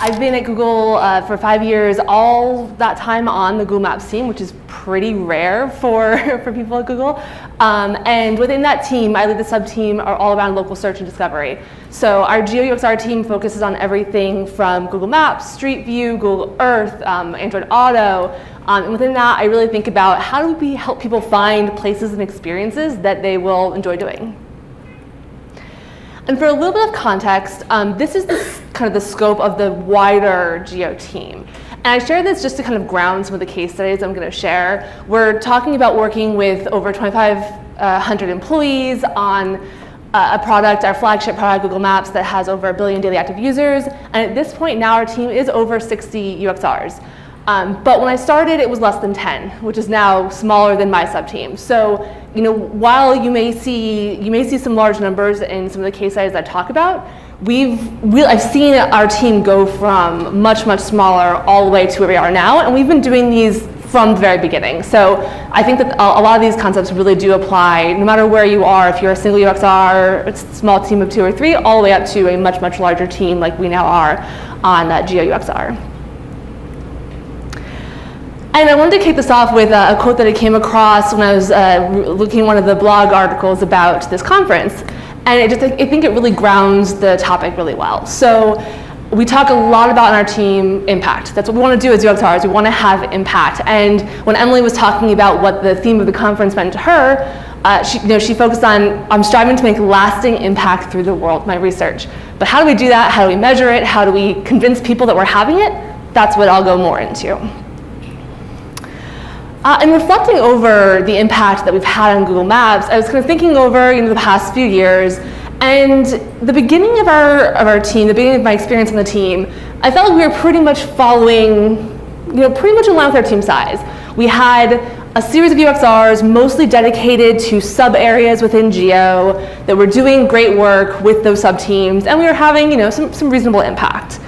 I've been at Google for 5 years, all that time on the Google Maps team, which is pretty rare for people at Google. And within that team, I lead the sub-team are all around local search and discovery. So our Geo-UXR team focuses on everything from Google Maps, Street View, Google Earth, Android Auto. And within that, I really think about how do we help people find places and experiences that they will enjoy doing. And for a little bit of context, this is kind of the scope of the wider Geo team. And I share this just to kind of ground some of the case studies I'm going to share. We're talking about working with over 2,500 employees on a product, our flagship product, Google Maps, that has over 1 billion daily active users. And at this point now, our team is over 60 UXRs. But when I started, it was less than 10, which is now smaller than my sub-team. So, while you may see some large numbers in some of the case studies I talk about, I've seen our team go from much, much smaller all the way to where we are now, and we've been doing these from the very beginning. So I think that a lot of these concepts really do apply no matter where you are, if you're a single UXR, a small team of 2 or 3, all the way up to a much, much larger team like we now are on Geo-UXR. And I wanted to kick this off with a quote that I came across when I was looking at one of the blog articles about this conference. And I think it really grounds the topic really well. So we talk a lot about in our team impact. That's what we want to do as UXRs. We want to have impact. And when Emily was talking about what the theme of the conference meant to her, she focused on, I'm striving to make lasting impact through the world, my research. But how do we do that? How do we measure it? How do we convince people that we're having it? That's what I'll go more into. And reflecting over the impact that we've had on Google Maps, I was kind of thinking over the past few years, and the beginning of our team, the beginning of my experience on the team, I felt like we were pretty much following, pretty much in line with our team size. We had a series of UXRs mostly dedicated to sub areas within Geo that were doing great work with those sub teams, and we were having some reasonable impact.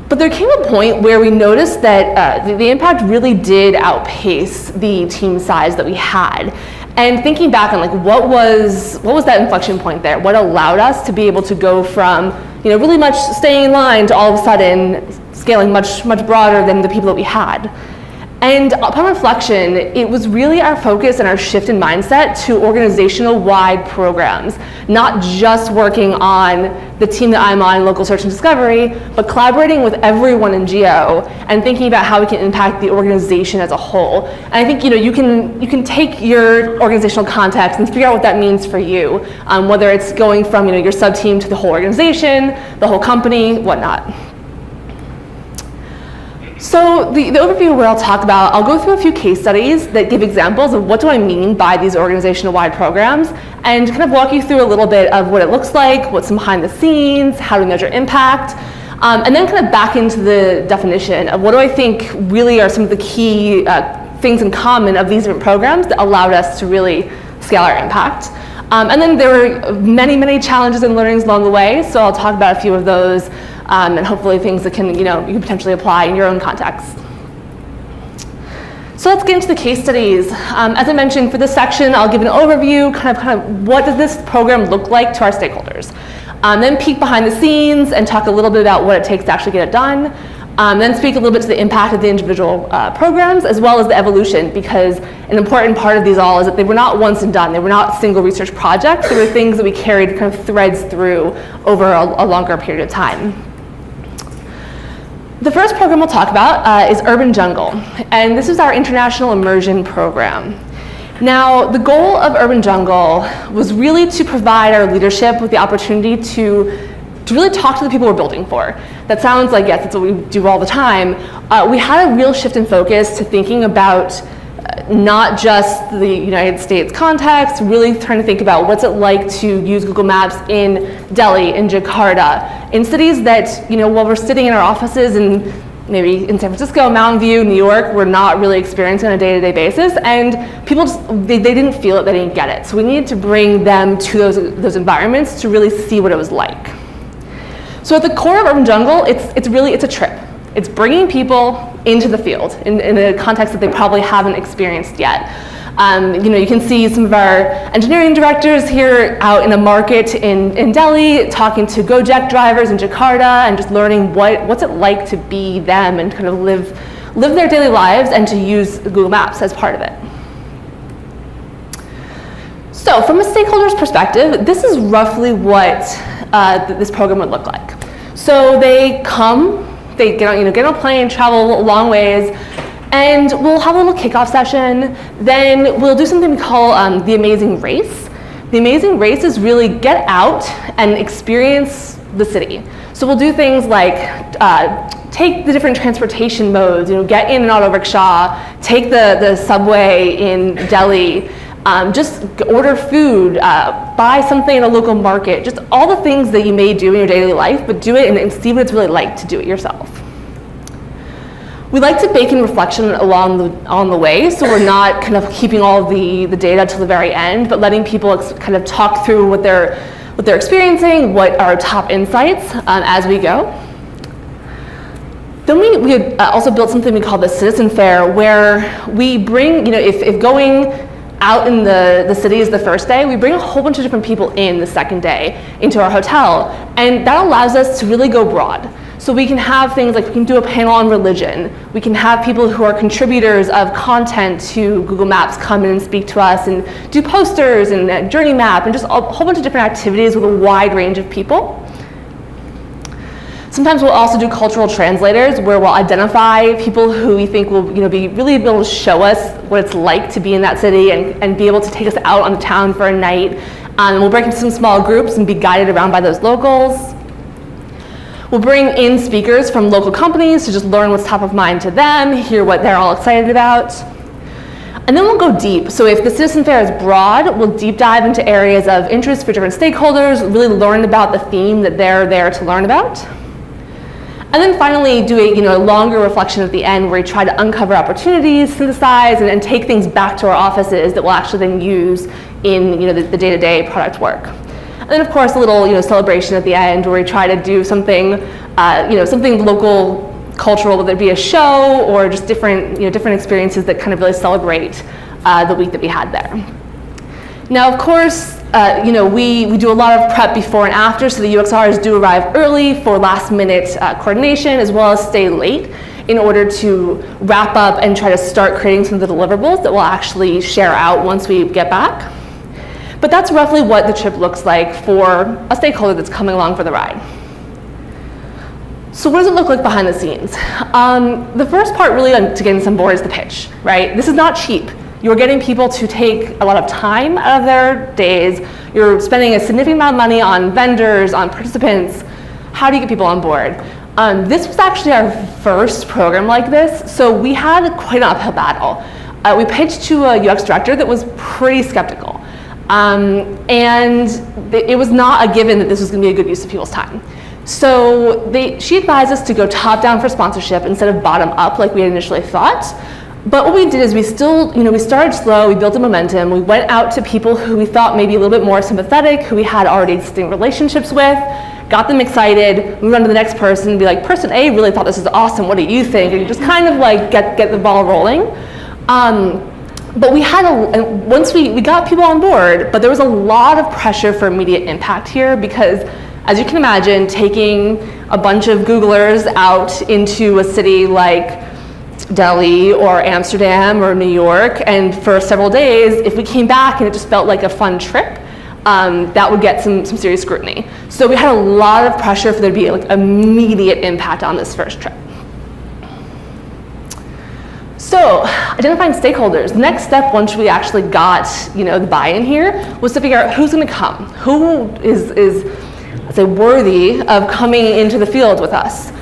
But there came a point where we noticed that the impact really did outpace the team size that we had. And thinking back on what was that inflection point there? What allowed us to be able to go from really much staying in line to all of a sudden scaling much, much broader than the people that we had? And upon reflection, it was really our focus and our shift in mindset to organizational-wide programs, not just working on the team that I'm on, local search and discovery, but collaborating with everyone in Geo and thinking about how we can impact the organization as a whole. And I think you can take your organizational context and figure out what that means for you, whether it's going from your sub-team to the whole organization, the whole company, whatnot. So the overview of what I'll talk about, I'll go through a few case studies that give examples of what do I mean by these organizational-wide programs, and kind of walk you through a little bit of what it looks like, what's behind the scenes, how do we measure impact, and then kind of back into the definition of what do I think really are some of the key things in common of these different programs that allowed us to really scale our impact. And then there were many, many challenges and learnings along the way, so I'll talk about a few of those, and hopefully things that you can potentially apply in your own context. So let's get into the case studies. As I mentioned, for this section, I'll give an overview, kind of what does this program look like to our stakeholders. Then peek behind the scenes and talk a little bit about what it takes to actually get it done. Then speak a little bit to the impact of the individual programs, as well as the evolution, because an important part of these all is that they were not once and done. They were not single research projects. They were things that we carried kind of threads through over a longer period of time. The first program we'll talk about is Urban Jungle, and this is our international immersion program. Now, the goal of Urban Jungle was really to provide our leadership with the opportunity to really talk to the people we're building for. That sounds like, yes, that's what we do all the time. We had a real shift in focus to thinking about not just the United States context, really trying to think about what's it like to use Google Maps in Delhi, in Jakarta, in cities that, while we're sitting in our offices and maybe in San Francisco, Mountain View, New York, we're not really experiencing on a day-to-day basis, and people just, they didn't feel it, they didn't get it. So we needed to bring them to those environments to really see what it was like. So at the core of Urban Jungle, it's a trip. It's bringing people into the field in a context that they probably haven't experienced yet. You can see some of our engineering directors here out in a market in Delhi talking to Gojek drivers in Jakarta and just learning what's it like to be them and kind of live their daily lives and to use Google Maps as part of it. So from a stakeholder's perspective, this is roughly what this program would look like. So they come, they get on a plane, travel a long ways, and we'll have a little kickoff session. Then we'll do something we call the Amazing Race. The Amazing Race is really get out and experience the city. So we'll do things like take the different transportation modes, get in an auto rickshaw, take the subway in Delhi, just order food, buy something in a local market, just all the things that you may do in your daily life, but do it and see what it's really like to do it yourself. We like to bake in reflection on the way, so we're not kind of keeping all the data till the very end, but letting people kind of talk through what they're experiencing, what are top insights as we go. Then we had also built something we call the Citizen Fair, where we bring, if going out in the city is the first day, we bring a whole bunch of different people in the second day into our hotel, and that allows us to really go broad. So we can have things like we can do a panel on religion. We can have people who are contributors of content to Google Maps come in and speak to us and do posters and a journey map and just a whole bunch of different activities with a wide range of people. Sometimes we'll also do cultural translators where we'll identify people who we think will be really able to show us what it's like to be in that city and be able to take us out on the town for a night. We'll break into some small groups and be guided around by those locals. We'll bring in speakers from local companies to just learn what's top of mind to them, hear what they're all excited about. And then we'll go deep. So if the Citizen Fair is broad, we'll deep dive into areas of interest for different stakeholders, really learn about the theme that they're there to learn about. And then finally do a longer reflection at the end where we try to uncover opportunities, synthesize, and take things back to our offices that we'll actually then use in the day-to-day product work. And then of course a little celebration at the end where we try to do something something local, cultural, whether it be a show or just different experiences that kind of really celebrate the week that we had there. Now of course we do a lot of prep before and after, so the UXRs do arrive early for last minute coordination as well as stay late in order to wrap up and try to start creating some of the deliverables that we'll actually share out once we get back. But that's roughly what the trip looks like for a stakeholder that's coming along for the ride. So what does it look like behind the scenes? The first part really to getting on board is the pitch, right? This is not cheap. You're getting people to take a lot of time out of their days. You're spending a significant amount of money on vendors, on participants. How do you get people on board? This was actually our first program like this, so we had quite an uphill battle. We pitched to a UX director that was pretty skeptical. And it was not a given that this was going to be a good use of people's time. So she advised us to go top down for sponsorship instead of bottom up like we had initially thought. But what we did is we started slow, we built a momentum, we went out to people who we thought maybe a little bit more sympathetic, who we had already existing relationships with, got them excited, we run to the next person and be like, person A really thought this is awesome, what do you think? And you just kind of like get the ball rolling. But we had once we got people on board, but there was a lot of pressure for immediate impact here because, as you can imagine, taking a bunch of Googlers out into a city like Delhi or Amsterdam or New York, and for several days, if we came back and it just felt like a fun trip, that would get some serious scrutiny. So we had a lot of pressure for there to be like immediate impact on this first trip. So, identifying stakeholders. The next step, once we actually got the buy-in here, was to figure out who's going to come, who is let's say worthy of coming into the field with us,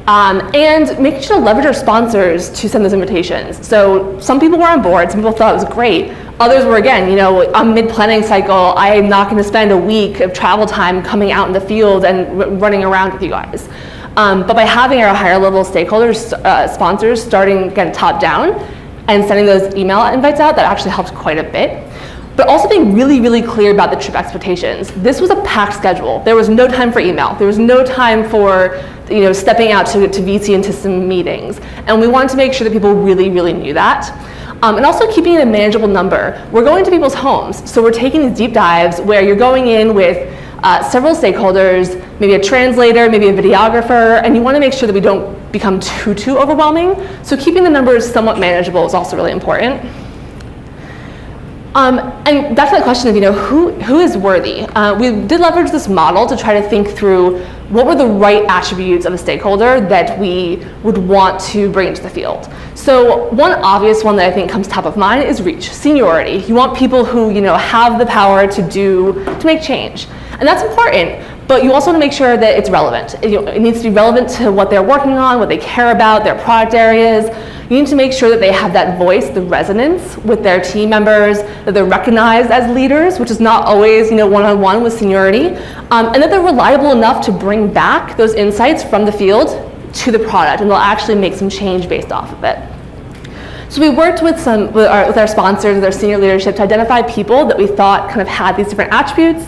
and making sure to leverage our sponsors to send those invitations. So some people were on board, some people thought it was great. Others were again, I'm mid-planning cycle. I am not going to spend a week of travel time coming out in the field and running around with you guys. But by having our higher level stakeholders, sponsors starting again top down and sending those email invites out, that actually helped quite a bit. But also being really, really clear about the trip expectations. This was a packed schedule. There was no time for email. There was no time for stepping out to VC into some meetings. And we wanted to make sure that people really, really knew that. And also keeping it a manageable number. We're going to people's homes, so we're taking these deep dives where you're going in with several stakeholders, maybe a translator, maybe a videographer, and you want to make sure that we don't become too overwhelming. So keeping the numbers somewhat manageable is also really important. And back to that question of, who is worthy? We did leverage this model to try to think through what were the right attributes of a stakeholder that we would want to bring into the field. So one obvious one that I think comes top of mind is reach, seniority. You want people who have the power to make change, and that's important. But you also want to make sure that it's relevant. It needs to be relevant to what they're working on, what they care about, their product areas. You need to make sure that they have that voice, the resonance with their team members, that they're recognized as leaders, which is not always one-on-one with seniority, and that they're reliable enough to bring back those insights from the field to the product, and they'll actually make some change based off of it. So we worked with our sponsors, with our senior leadership, to identify people that we thought kind of had these different attributes,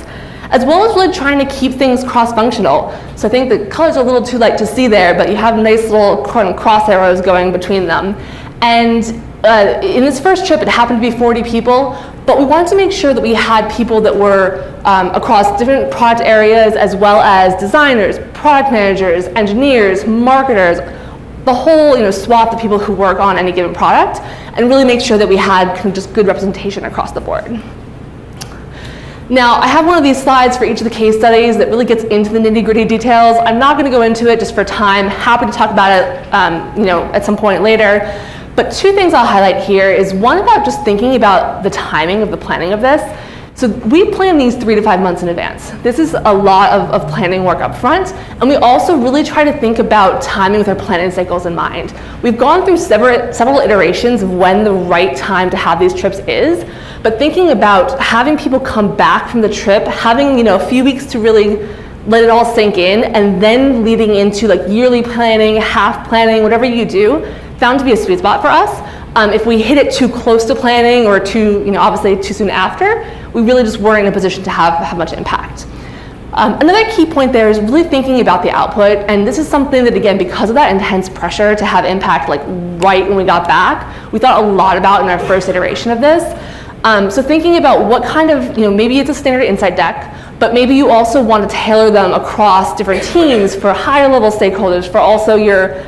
as well as really trying to keep things cross-functional. So I think the colors are a little too light to see there, but you have nice little cross arrows going between them. And in this first trip, it happened to be 40 people, but we wanted to make sure that we had people that were across different product areas, as well as designers, product managers, engineers, marketers, the whole swath of people who work on any given product, and really make sure that we had kind of just good representation across the board. Now, I have one of these slides for each of the case studies that really gets into the nitty-gritty details. I'm not going to go into it just for time. Happy to talk about it, at some point later. But two things I'll highlight here is one about just thinking about the timing of the planning of this. So we plan these 3 to 5 months in advance. This is a lot of planning work up front, and we also really try to think about timing with our planning cycles in mind. We've gone through several iterations of when the right time to have these trips is, but thinking about having people come back from the trip, having a few weeks to really let it all sink in, and then leading into yearly planning, half planning, whatever you do, found to be a sweet spot for us. If we hit it too close to planning or obviously too soon after, we really just weren't in a position to have much impact. Another key point there is really thinking about the output, and this is something that, again, because of that intense pressure to have impact right when we got back, we thought a lot about in our first iteration of this. So thinking about what kind of, maybe it's a standard insight deck, but maybe you also want to tailor them across different teams for higher level stakeholders, for also your,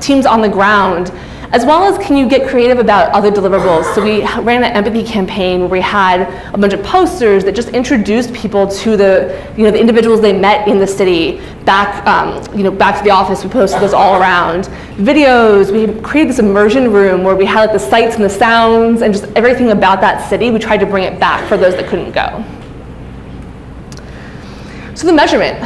teams on the ground, as well as can you get creative about other deliverables. So we ran an empathy campaign where we had a bunch of posters that just introduced people to the individuals they met in the city back to the office. We posted those all around. Videos, we created this immersion room where we had the sights and the sounds and just everything about that city. We tried to bring it back for those that couldn't go. So the measurement,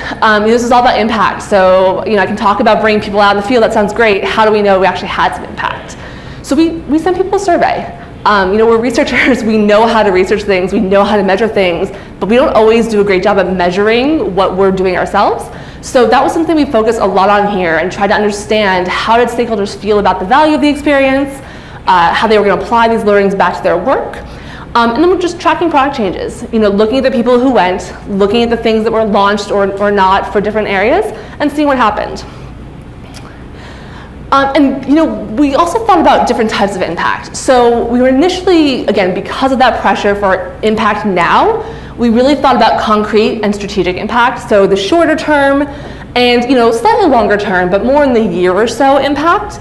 this is all about impact. So I can talk about bringing people out in the field. That sounds great. How do we know we actually had some impact? So we sent people a survey. We're researchers. We know how to research things. We know how to measure things, but we don't always do a great job at measuring what we're doing ourselves. So that was something we focused a lot on here and tried to understand how did stakeholders feel about the value of the experience, how they were going to apply these learnings back to their work. And then we're just tracking product changes, looking at the people who went, looking at the things that were launched or not for different areas, and seeing what happened. We also thought about different types of impact. So we were initially, again, because of that pressure for impact now, we really thought about concrete and strategic impact. So the shorter term and slightly longer term, but more in the year or so impact.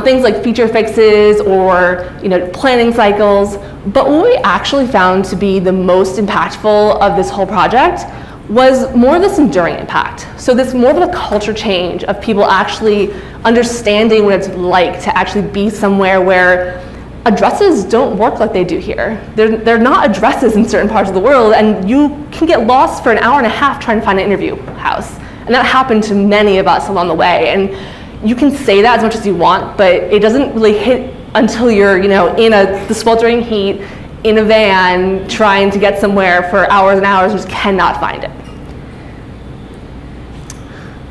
Things like feature fixes or planning cycles. But what we actually found to be the most impactful of this whole project was more of this enduring impact. So this more of a culture change of people actually understanding what it's like to actually be somewhere where addresses don't work like they do here. They're not addresses in certain parts of the world, and you can get lost for an hour and a half trying to find an interview house. And that happened to many of us along the way. And you can say that as much as you want, but it doesn't really hit until you're in the sweltering heat in a van trying to get somewhere for hours and hours, and just cannot find it.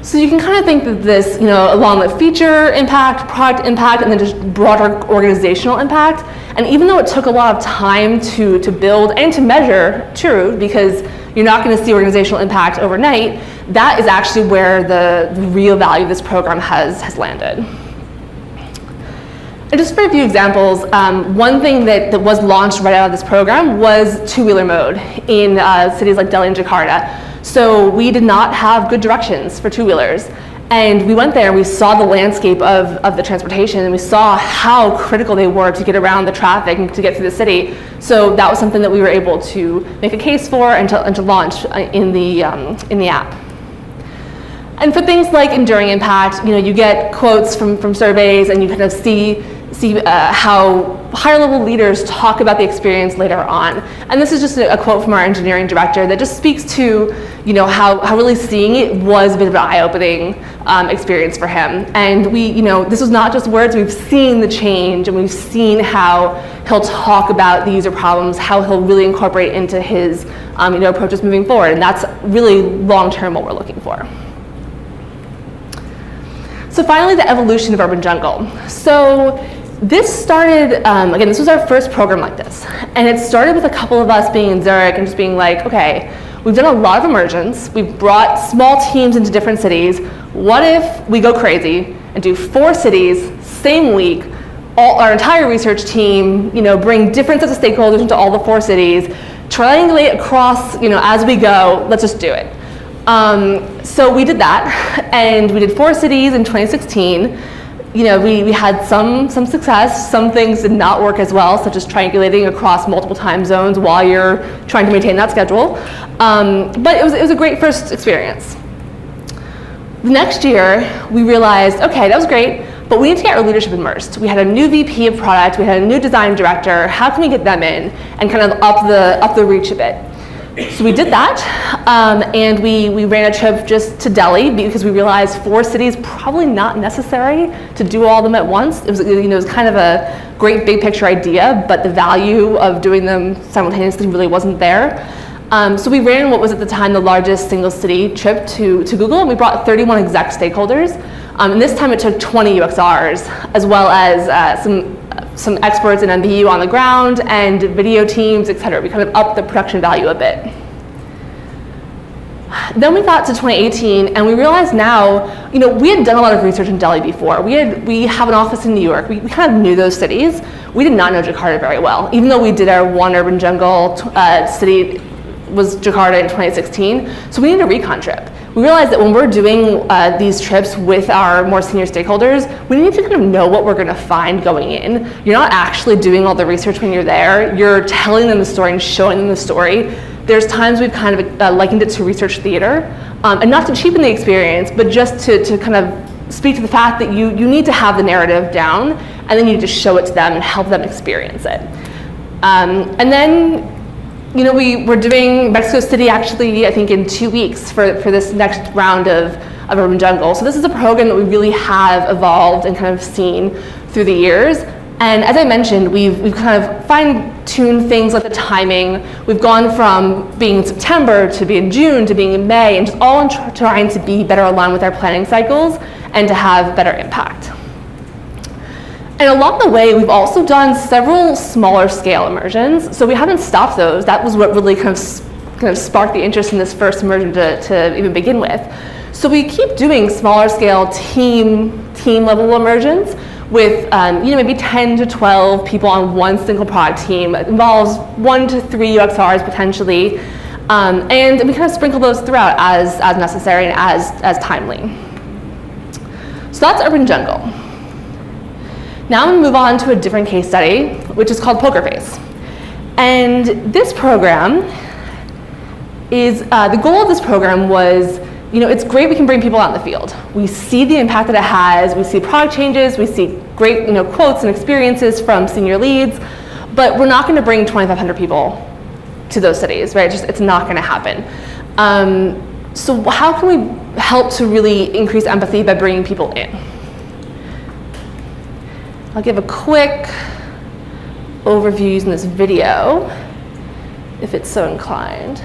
So you can kind of think that this, along with feature impact, product impact, and then just broader organizational impact. And even though it took a lot of time to build and to measure, true, because you're not going to see organizational impact overnight, that is actually where the real value of this program has landed. And just for a few examples, one thing that was launched right out of this program was two-wheeler mode in cities like Delhi and Jakarta. So we did not have good directions for two-wheelers. And we went there and we saw the landscape of the transportation, and we saw how critical they were to get around the traffic and to get through the city. So that was something that we were able to make a case for and to launch in the app. And for things like enduring impact, you get quotes from surveys, and you kind of see how higher level leaders talk about the experience later on. And this is just a quote from our engineering director that just speaks to how really seeing it was a bit of an eye-opening experience for him. And this was not just words, we've seen the change, and we've seen how he'll talk about the user problems, how he'll really incorporate into his approaches moving forward. And that's really long-term what we're looking for. So finally, the evolution of Urban Jungle. So this started, again, this was our first program like this. And it started with a couple of us being in Zurich and just being like, okay, we've done a lot of immersions. We've brought small teams into different cities. What if we go crazy and do 4 cities, same week, our entire research team, bring different sets of stakeholders into all the 4 cities, triangulate across, as we go, let's just do it. So we did that, and we did 4 cities in 2016. We had some success. Some things did not work as well, such as triangulating across multiple time zones while you're trying to maintain that schedule. But it was a great first experience. The next year, we realized, okay, that was great, but we need to get our leadership immersed. We had a new VP of product, we had a new design director. How can we get them in and kind of up the reach a bit? So we did that, and we ran a trip just to Delhi because we realized 4 cities probably not necessary to do all of them at once. It was kind of a great big picture idea, but the value of doing them simultaneously really wasn't there. So we ran what was at the time the largest single city trip to Google, and we brought 31 exec stakeholders. And this time it took 20 UXRs, as well as some experts in MBU on the ground and video teams, et cetera. We kind of upped the production value a bit. Then we got to 2018, and we realized now, we had done a lot of research in Delhi before. We have an office in New York. We kind of knew those cities. We did not know Jakarta very well, even though we did our one urban jungle city was Jakarta in 2016. So we needed a recon trip. We realized that when we're doing these trips with our more senior stakeholders, we need to kind of know what we're going to find going in. You're not actually doing all the research when you're there. You're telling them the story and showing them the story. There's times we've kind of likened it to research theater, and not to cheapen the experience, but just to kind of speak to the fact that you need to have the narrative down, and then you need to show it to them and help them experience it. And then we're doing Mexico City actually, I think, in 2 weeks for this next round of Urban Jungle. So this is a program that we really have evolved and kind of seen through the years. And as I mentioned, we've kind of fine-tuned things like the timing. We've gone from being in September to being in June to being in May, and just all trying to be better aligned with our planning cycles and to have better impact. And along the way, we've also done several smaller scale immersions. So we haven't stopped those. That was what really kind of sparked the interest in this first immersion to even begin with. So we keep doing smaller scale team level immersions with maybe 10 to 12 people on one single product team. It involves 1 to 3 UXRs potentially. And we kind of sprinkle those throughout as necessary and as timely. So that's Urban Jungle. Now I'm going to move on to a different case study, which is called Poker Face. And this program is, the goal of this program was, it's great we can bring people out in the field. We see the impact that it has, we see product changes, we see great quotes and experiences from senior leads, but we're not going to bring 2,500 people to those cities, right? It's not going to happen. So how can we help to really increase empathy by bringing people in? I'll give a quick overview using this video, if it's so inclined.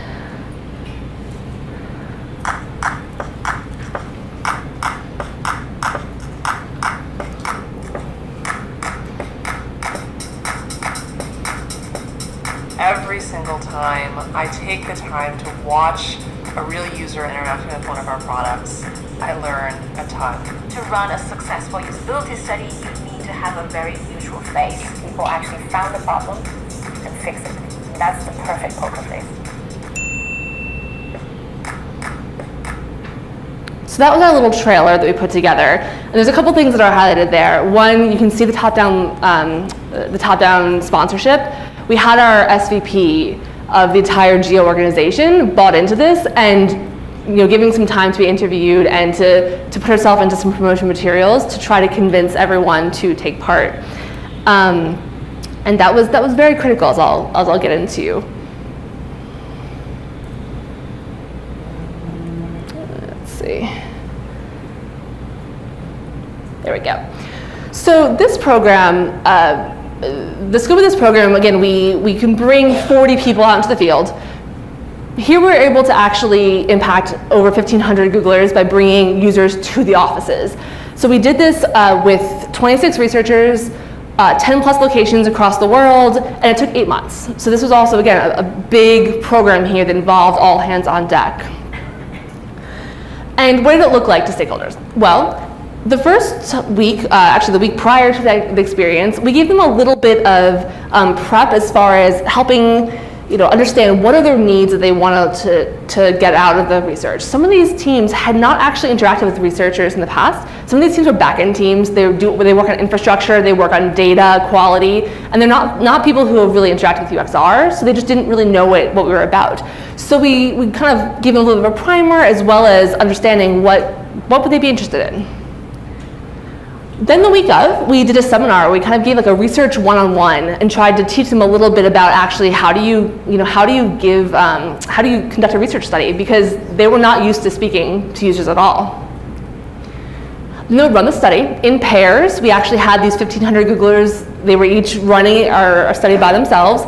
Every single time I take the time to watch a real user interacting with one of our products, I learn a ton. To run a successful usability study, you need to have a very usual face. People actually found the problem and fixed it. That's the perfect poker face. So that was our little trailer that we put together. And there's a couple things that are highlighted there. One, you can see the top-down sponsorship. We had our SVP of the entire Geo organization bought into this, and giving some time to be interviewed and to put herself into some promotion materials to try to convince everyone to take part. And that was very critical, as I'll get into. Let's see. There we go. So this program, the scope of this program, again, we can bring 40 people out into the field. Here we're able to actually impact over 1,500 Googlers by bringing users to the offices. So we did this with 26 researchers, 10 plus locations across the world, and it took 8 months. So this was also, again, a big program here that involved all hands on deck. And what did it look like to stakeholders? Well, the first week, actually the week prior to the experience, we gave them a little bit of prep as far as helping understand what are their needs that they wanted to get out of the research. Some of these teams had not actually interacted with researchers in the past. Some of these teams were back-end teams. They work on infrastructure, they work on data, quality, and they're not people who have really interacted with UXR, so they just didn't really know what we were about. So we kind of gave them a little bit of a primer, as well as understanding what would they be interested in. Then the week of, we did a seminar. We kind of gave like a research one-on-one and tried to teach them a little bit about actually how do you conduct a research study, because they were not used to speaking to users at all. Then they would run the study in pairs. We actually had these 1,500 Googlers. They were each running our study by themselves.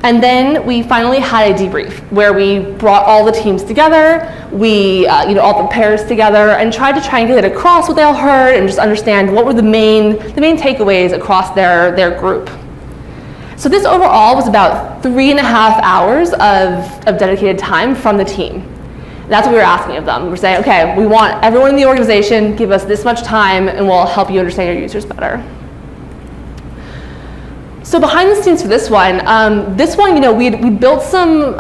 And then we finally had a debrief where we brought all the teams together, all the pairs together, and tried to triangulate across what they all heard and just understand what were the main takeaways across their group. So this overall was about 3.5 hours of dedicated time from the team. That's what we were asking of them. We were saying, okay, we want everyone in the organization, give us this much time, and we'll help you understand your users better. So behind the scenes for this one, we built some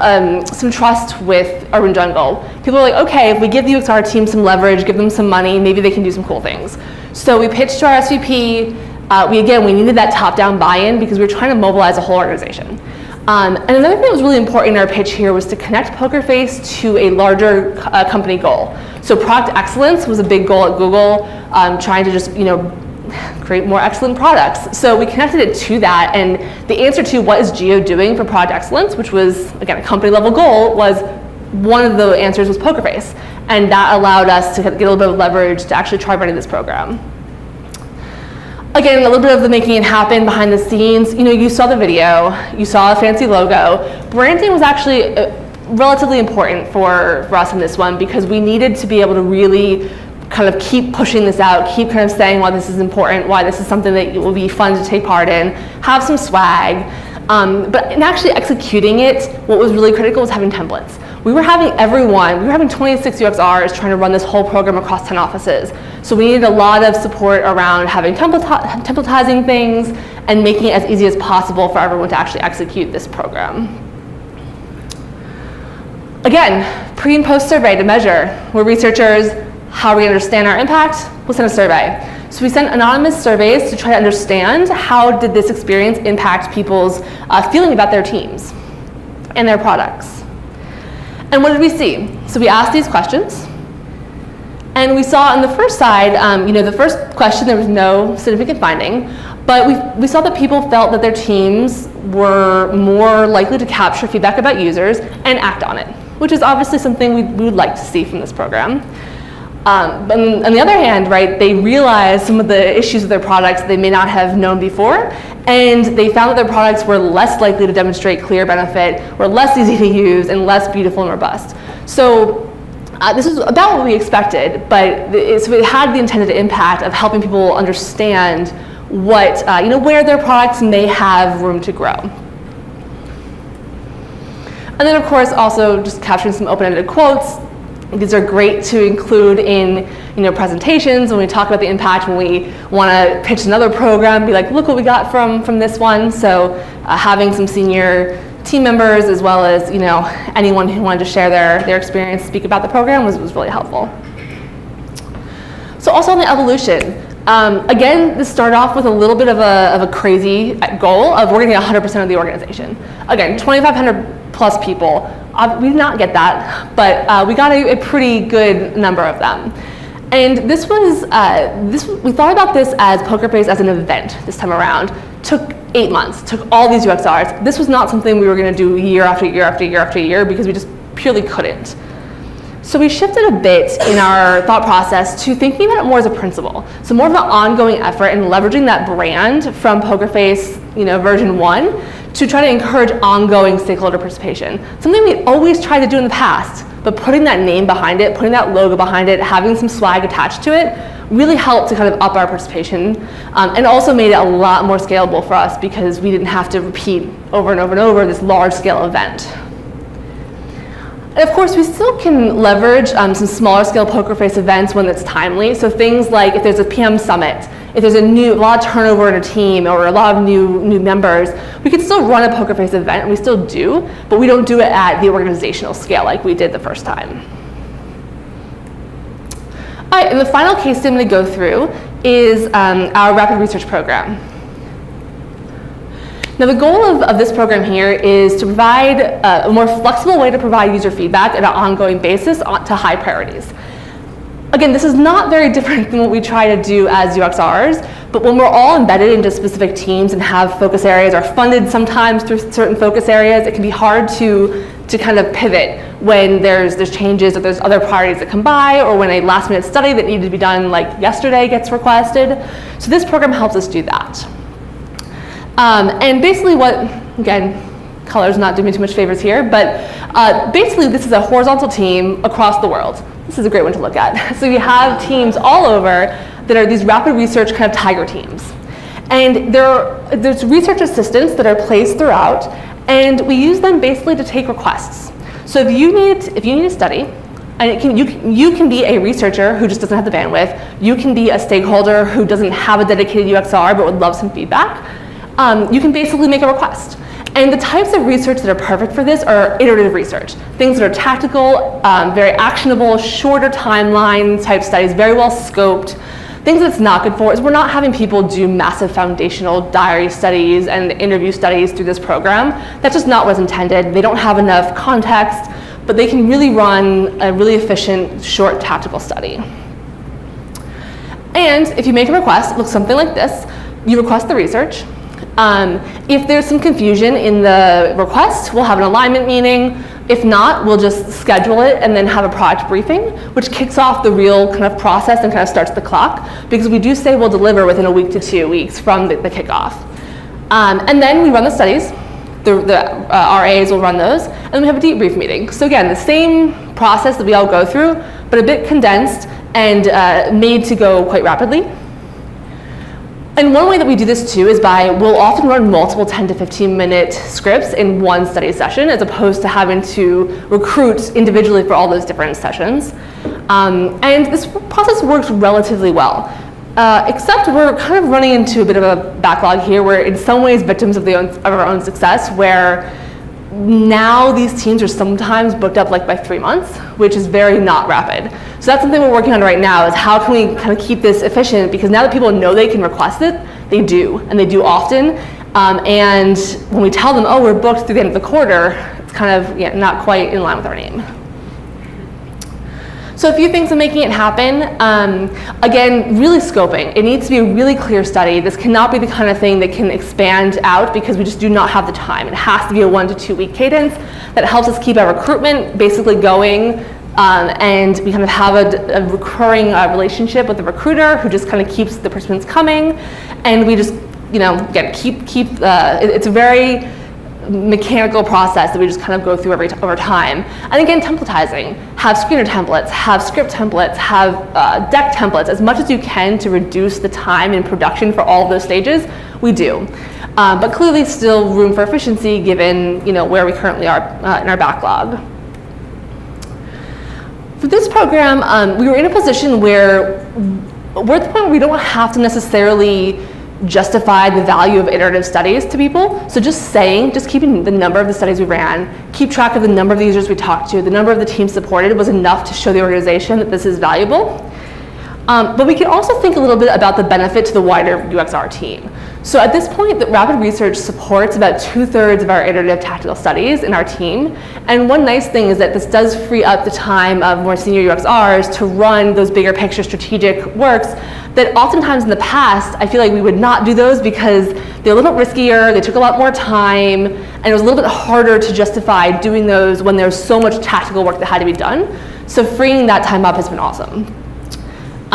trust with Urban Jungle. People were like, okay, if we give the UXR team some leverage, give them some money, maybe they can do some cool things. So we pitched to our SVP. We needed that top-down buy-in because we were trying to mobilize a whole organization. And another thing that was really important in our pitch here was to connect Poker Face to a larger company goal. So product excellence was a big goal at Google, trying to just create more excellent products. So we connected it to that, and the answer to what is Geo doing for product excellence, which was, again, a company level goal, was one of the answers was Poker Face. And that allowed us to get a little bit of leverage to actually try running this program. Again, a little bit of the making it happen behind the scenes. You saw the video, you saw a fancy logo. Branding was actually relatively important for us in this one, because we needed to be able to really kind of keep pushing this out, keep kind of saying why this is important, why this is something that will be fun to take part in, have some swag. But in actually executing it, what was really critical was having templates. We were having 26 UXRs trying to run this whole program across 10 offices. So we needed a lot of support around having templatizing things and making it as easy as possible for everyone to actually execute this program. Again, pre and post survey to measure. We're researchers. How we understand our impact? We'll send a survey. So we sent anonymous surveys to try to understand how did this experience impact people's feeling about their teams and their products. And what did we see? So we asked these questions, and we saw on the first side, the first question, there was no significant finding, but we saw that people felt that their teams were more likely to capture feedback about users and act on it, which is obviously something we would like to see from this program. But on the other hand, right, they realized some of the issues with their products they may not have known before, and they found that their products were less likely to demonstrate clear benefit, were less easy to use, and less beautiful and robust. So this is about what we expected, but so it had the intended impact of helping people understand what, where their products may have room to grow. And then, of course, also just capturing some open-ended quotes. These are great to include in presentations when we talk about the impact, when we want to pitch another program, be like, look what we got from this one. So having some senior team members as well as anyone who wanted to share their experience, speak about the program was really helpful. So also on the evolution, again, this started off with a little bit of a crazy goal of we're going to get 100% of the organization. Again, 2,500 plus people. We did not get that, but we got a pretty good number of them. And this was, we thought about this as PokerFace as an event this time around. Took 8 months, took all these UXRs. This was not something we were going to do year after year after year after year because we just purely couldn't. So we shifted a bit in our thought process to thinking about it more as a principle. So more of an ongoing effort in leveraging that brand from PokerFace, version 1 to try to encourage ongoing stakeholder participation. Something we always tried to do in the past, but putting that name behind it, putting that logo behind it, having some swag attached to it, really helped to kind of up our participation, and also made it a lot more scalable for us because we didn't have to repeat over and over and over this large-scale event. And of course, we still can leverage some smaller scale PokerFace events when it's timely. So things like if there's a PM summit, if there's a lot of turnover in a team or a lot of new members, we can still run a PokerFace event, and we still do, but we don't do it at the organizational scale like we did the first time. All right, and the final case study I'm going to go through is our rapid research program. Now the goal of this program here is to provide a more flexible way to provide user feedback on an ongoing basis to high priorities. Again, this is not very different than what we try to do as UXRs, but when we're all embedded into specific teams and have focus areas or funded sometimes through certain focus areas, it can be hard to kind of pivot when there's changes or there's other priorities that come by, or when a last minute study that needed to be done like yesterday gets requested. So this program helps us do that. And basically again, color's not doing me too much favors here, but basically this is a horizontal team across the world. This is a great one to look at. So you have teams all over that are these rapid research kind of tiger teams. And there's research assistants that are placed throughout, and we use them basically to take requests. So if you need a study, and you can be a researcher who just doesn't have the bandwidth, you can be a stakeholder who doesn't have a dedicated UXR but would love some feedback, you can basically make a request. And the types of research that are perfect for this are iterative research. Things that are tactical, very actionable, shorter timeline type studies, very well scoped. Things that's not good for is we're not having people do massive foundational diary studies and interview studies through this program. That's just not what's intended. They don't have enough context, but they can really run a really efficient, short tactical study. And if you make a request, it looks something like this. You request the research. If there's some confusion in the request, we'll have an alignment meeting. If not, we'll just schedule it and then have a product briefing, which kicks off the real kind of process and kind of starts the clock, because we do say we'll deliver within a week to 2 weeks from the kickoff. And then we run the studies. The RAs will run those, and then we have a debrief meeting. So again, the same process that we all go through, but a bit condensed and made to go quite rapidly. And one way that we do this too is we'll often run multiple 10 to 15 minute scripts in one study session, as opposed to having to recruit individually for all those different sessions. And this process works relatively well, except we're kind of running into a bit of a backlog here. We're in some ways victims of our own success, where now these teams are sometimes booked up like by 3 months, which is very not rapid. So that's something we're working on right now, is how can we kind of keep this efficient, because now that people know they can request it, they do, and they do often. And when we tell them, oh, we're booked through the end of the quarter, it's kind of not quite in line with our name. So a few things in making it happen. Again, really scoping. It needs to be a really clear study. This cannot be the kind of thing that can expand out, because we just do not have the time. It has to be a 1 to 2 week cadence that helps us keep our recruitment basically going, and we kind of have a recurring relationship with the recruiter who just kind of keeps the participants coming, and we just again keep it's a very mechanical process that we just kind of go through over time. And again, templatizing. Have screener templates, have script templates, have deck templates, as much as you can to reduce the time in production for all of those stages, we do. But clearly still room for efficiency given where we currently are in our backlog. For this program, we were in a position where we're at the point where we don't have to necessarily justify the value of iterative studies to people. So just keeping the number of the studies we ran, keep track of the number of the users we talked to, the number of the teams supported was enough to show the organization that this is valuable. But we can also think a little bit about the benefit to the wider UXR team. So at this point, the rapid research supports about 2/3 of our iterative tactical studies in our team. And one nice thing is that this does free up the time of more senior UXRs to run those bigger picture strategic works that oftentimes in the past, I feel like we would not do those because they're a little bit riskier, they took a lot more time, and it was a little bit harder to justify doing those when there's so much tactical work that had to be done. So freeing that time up has been awesome.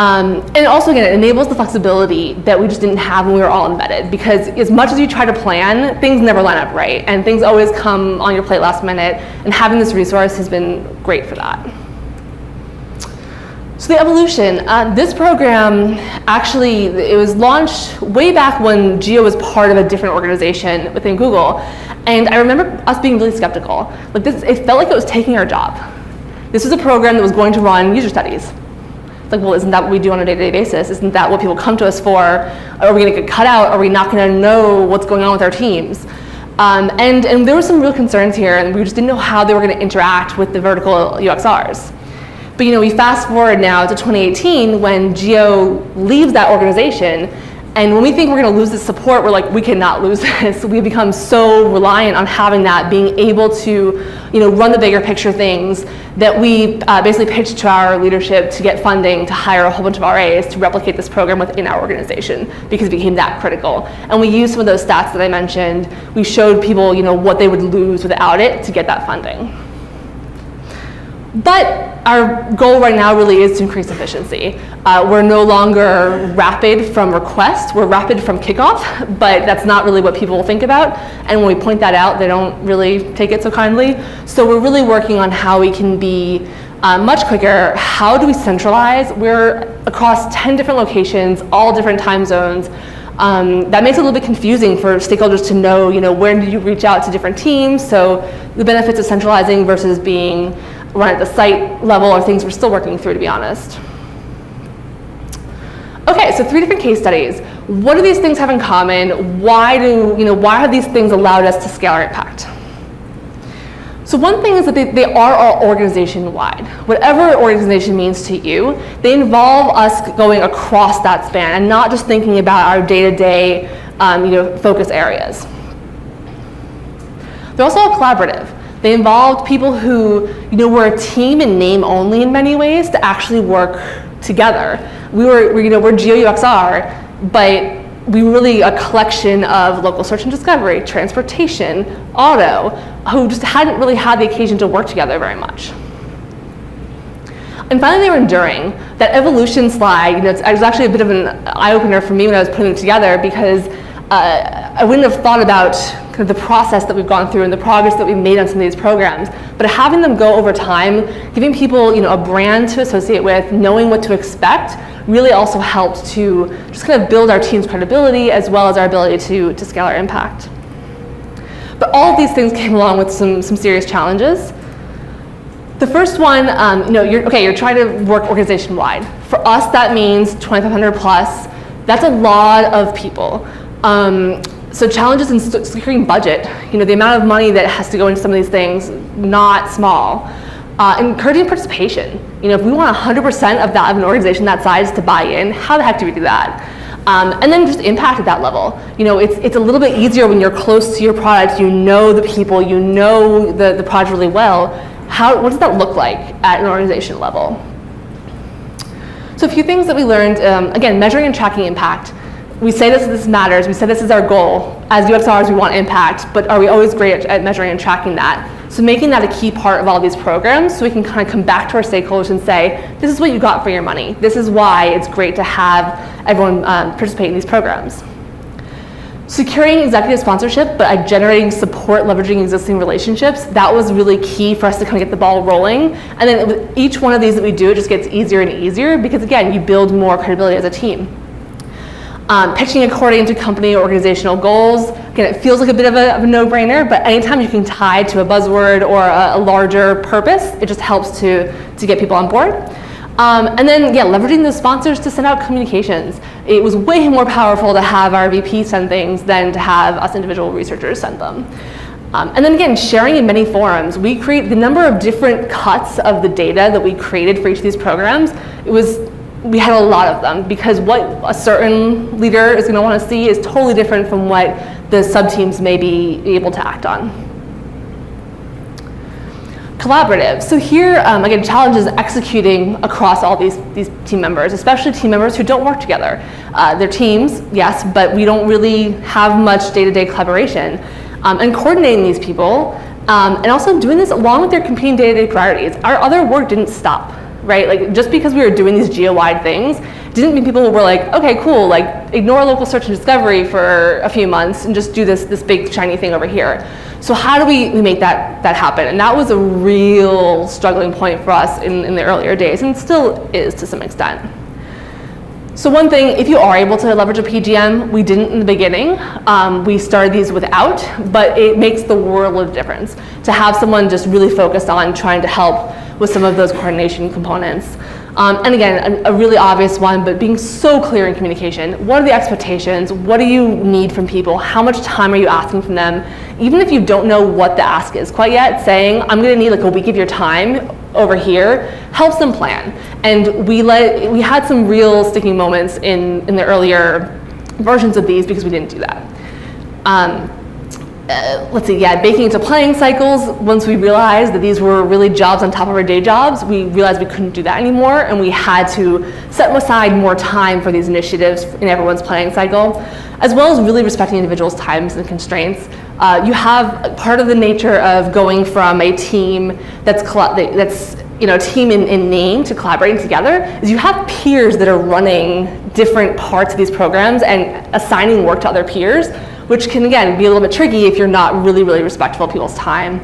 And also, again, it enables the flexibility that we just didn't have when we were all embedded, because as much as you try to plan, things never line up right, and things always come on your plate last minute, and having this resource has been great for that. So the evolution, this program actually, it was launched way back when Geo was part of a different organization within Google, and I remember us being really skeptical. Like it felt like it was taking our job. This was a program that was going to run user studies. Like, well, isn't that what we do on a day-to-day basis? Isn't that what people come to us for? Are we gonna get cut out? Are we not gonna know what's going on with our teams? And there were some real concerns here, and we just didn't know how they were gonna interact with the vertical UXRs. But we fast forward now to 2018 when Geo leaves that organization, and when we think we're gonna lose this support, we're like, we cannot lose this. We've become so reliant on having that, being able to run the bigger picture things, that we basically pitched to our leadership to get funding to hire a whole bunch of RAs to replicate this program within our organization, because it became that critical. And we used some of those stats that I mentioned. We showed people what they would lose without it to get that funding. But our goal right now really is to increase efficiency. We're no longer rapid from request, we're rapid from kickoff, but that's not really what people think about. And when we point that out, they don't really take it so kindly. So we're really working on how we can be much quicker. How do we centralize? We're across 10 different locations, all different time zones. That makes it a little bit confusing for stakeholders to know, where did you reach out to different teams? So the benefits of centralizing versus being run at the site level are things we're still working through, to be honest. Okay, so 3 different case studies. What do these things have in common? Why have these things allowed us to scale our impact? So one thing is that they are all organization-wide. Whatever organization means to you, they involve us going across that span and not just thinking about our day-to-day focus areas. They're also collaborative. They involved people who were a team in name only in many ways to actually work together. We're Geo UXR, but we were really a collection of local search and discovery, transportation, auto, who just hadn't really had the occasion to work together very much. And finally, they were enduring. That evolution slide, it was actually a bit of an eye-opener for me when I was putting it together, because I wouldn't have thought about kind of the process that we've gone through and the progress that we've made on some of these programs. But having them go over time, giving people a brand to associate with, knowing what to expect, really also helped to just kind of build our team's credibility as well as our ability to scale our impact. But all of these things came along with some serious challenges. The first one, you're trying to work organization-wide. For us, that means 2,500 plus. That's a lot of people. So challenges in securing budget, the amount of money that has to go into some of these things, not small. Encouraging participation. If we want 100% of an organization that size to buy in, how the heck do we do that? And then just impact at that level. It's a little bit easier when you're close to your product, you know the people, you know the project really well. What does that look like at an organization level? So a few things that we learned, again, measuring and tracking impact. We say this matters, we say this is our goal. As UXRs, we want impact, but are we always great at measuring and tracking that? So making that a key part of all these programs so we can kind of come back to our stakeholders and say, this is what you got for your money. This is why it's great to have everyone participate in these programs. Securing executive sponsorship, but generating support, leveraging existing relationships, that was really key for us to kind of get the ball rolling. And then with each one of these that we do, it just gets easier and easier because, again, you build more credibility as a team. Pitching according to company or organizational goals. Again, it feels like a bit of a no-brainer, but anytime you can tie to a buzzword or a larger purpose, it just helps to get people on board. And then, yeah, leveraging those sponsors to send out communications. It was way more powerful to have our VP send things than to have us individual researchers send them. And then again, sharing in many forums. We create the number of different cuts of the data that we created for each of these programs. We had a lot of them because what a certain leader is going to want to see is totally different from what the sub-teams may be able to act on. Collaborative. So here, again, challenge is executing across all these team members, especially team members who don't work together. They're teams, yes, but we don't really have much day-to-day collaboration. And coordinating these people, and also doing this along with their competing day-to-day priorities. Our other work didn't stop. Right? Like just because we were doing these geo-wide things didn't mean people were like, okay, cool, like ignore local search and discovery for a few months and just do this big shiny thing over here. So how do we make that happen? And that was a real struggling point for us in the earlier days, and still is to some extent. So one thing, if you are able to leverage a PGM, we didn't in the beginning. We started these without, but it makes the world of difference to have someone just really focused on trying to help with some of those coordination components. And again, a really obvious one, but being so clear in communication. What are the expectations? What do you need from people? How much time are you asking from them? Even if you don't know what the ask is quite yet, saying, I'm gonna need like a week of your time over here, helps them plan. And we had some real sticking moments in the earlier versions of these because we didn't do that. Let's see, yeah, baking into planning cycles. Once we realized that these were really jobs on top of our day jobs, we realized we couldn't do that anymore, and we had to set aside more time for these initiatives in everyone's planning cycle, as well as really respecting individuals' times and constraints. You have part of the nature of going from a team that's a team in name to collaborating together is you have peers that are running different parts of these programs and assigning work to other peers, which can, again, be a little bit tricky if you're not really, really respectful of people's time.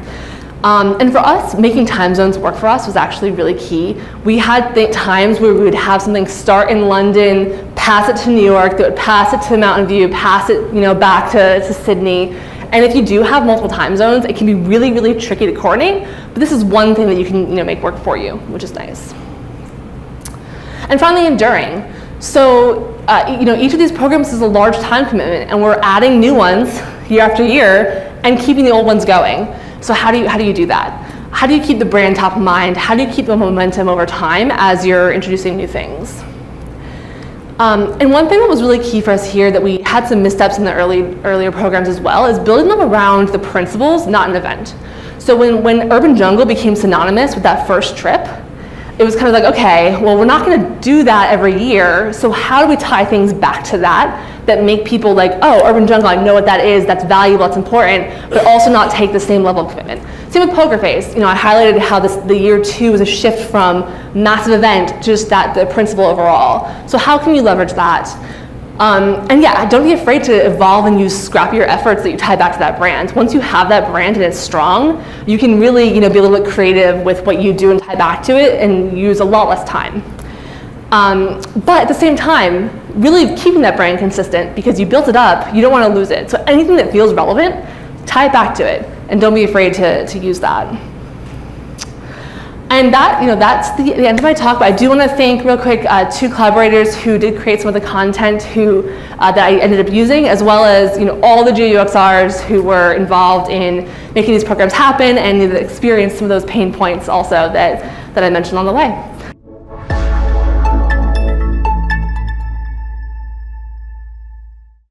And for us, making time zones work for us was actually really key. We had times where we would have something start in London, pass it to New York, that would pass it to Mountain View, pass it back to Sydney. And if you do have multiple time zones, it can be really, really tricky to coordinate. But this is one thing that you can make work for you, which is nice. And finally, enduring. So each of these programs is a large time commitment, and we're adding new ones year after year and keeping the old ones going. So how do you do that? How do you keep the brand top of mind? How do you keep the momentum over time as you're introducing new things? And one thing that was really key for us here that we had some missteps in the earlier programs as well is building them around the principles, not an event. So when Urban Jungle became synonymous with that first trip, it was kind of like, okay, well, we're not going to do that every year, so how do we tie things back to that make people like, oh, Urban Jungle, I know what that is, that's valuable, that's important, but also not take the same level of commitment. Same with Poker Face. I highlighted how the year 2 was a shift from massive event to just the principle overall. So how can you leverage that? And yeah, don't be afraid to evolve and use scrappier efforts that you tie back to that brand. Once you have that brand and it's strong, you can really be a little bit creative with what you do and tie back to it and use a lot less time. But at the same time, really keeping that brand consistent because you built it up, you don't want to lose it. So anything that feels relevant, tie it back to it and don't be afraid to use that. And that's the end of my talk, but I do want to thank real quick 2 collaborators who did create some of the content that I ended up using, as well as all the UXRs who were involved in making these programs happen and experienced some of those pain points also that I mentioned on the way.